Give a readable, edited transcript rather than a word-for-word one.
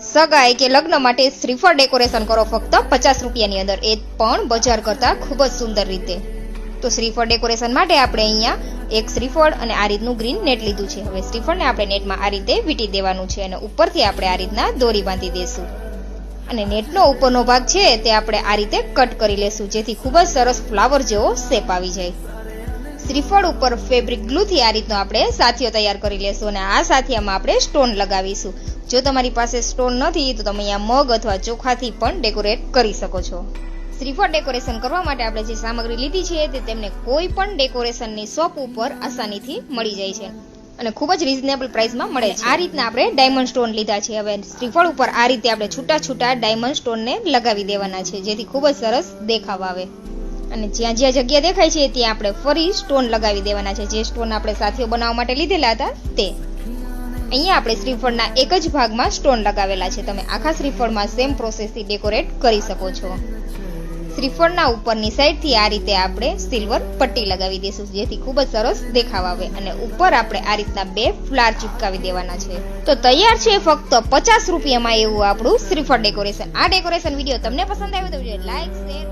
સગાઈ કે લગ્ન માટે શ્રીફળ ડેકોરેશન કરો ફક્ત 50 રૂપિયાની અંદર, એ પણ બજાર કરતા ખૂબ જ સુંદર રીતે. તો શ્રીફળ ડેકોરેશન માટે આપણે અહીંયા એક શ્રીફળ અને આ રીતનું ગ્રીન નેટ લીધું છે. હવે શ્રીફળને આપણે નેટમાં આ રીતે વીંટી દેવાનું છે અને ઉપરથી આપણે આ રીતના દોરી બાંધી દેશું અને નેટનો ઉપરનો ભાગ છે તે આપણે આ રીતે કટ કરી લેશું, જેથી ખૂબ જ સરસ ફ્લાવર જેવો શેપ આવી જાય. શ્રીફળ ઉપર ફેબ્રિક ગ્લુથી આ રીતનો આપણે સાથીઓ તૈયાર કરી લેશું અને આ સાથીયામાં આપણે સ્ટોન લગાવીશું. જો તમારી પાસે સ્ટોન નથી તો તમે અહીંયા મગ અથવા ચોખાથી પણ ડેકોરેટ કરી શકો છો. શ્રીફળ ડેકોરેશન કરવા માટે આપણે જે સામગ્રી લીધી છે તે તેમને કોઈ પણ ડેકોરેશનની શોપ ઉપર આસાનીથી મળી જાય છે અને ખૂબ જ રીઝનેબલ પ્રાઇસમાં મળે છે. આ રીતના આપણે ડાયમંડ સ્ટોન લીધા છે. હવે શ્રીફળ ઉપર આ રીતે આપણે છૂટા છૂટા ડાયમંડ સ્ટોનને લગાવી દેવાના છે, જેથી ખૂબ જ સરસ દેખાવ આવે. અને જ્યાં જ્યાં જગ્યા દેખાય છે ત્યાં આપણે ફરી સ્ટોન લગાવી દેવાના છે, જે સ્ટોન આપણે સાથીઓ બનાવવા માટે લીધેલા હતા તે. અહીંયા આપણે શ્રીફળના એક જ ભાગમાં સ્ટોન લગાવેલા છે. તમે આખા શ્રીફળમાં સેમ પ્રોસેસથી ડેકોરેટ કરી શકો છો. શ્રીફળના ઉપરની સાઈડથી આ રીતે આપણે સિલ્વર પટ્ટી લગાવી દઈશું, જેથી ખૂબ જ સરસ દેખાવ આવે અને ઉપર આપણે આ રીતના 2 ફ્લાવર ચિપકાવી દેવાના છે. તો તૈયાર છે ફક્ત 50 રૂપિયામાં એવું આપણું શ્રીફળ ડેકોરેશન. આ ડેકોરેશન વિડીયો તમને પસંદ આવ્યો તો વિડીયો લાઈક, શેર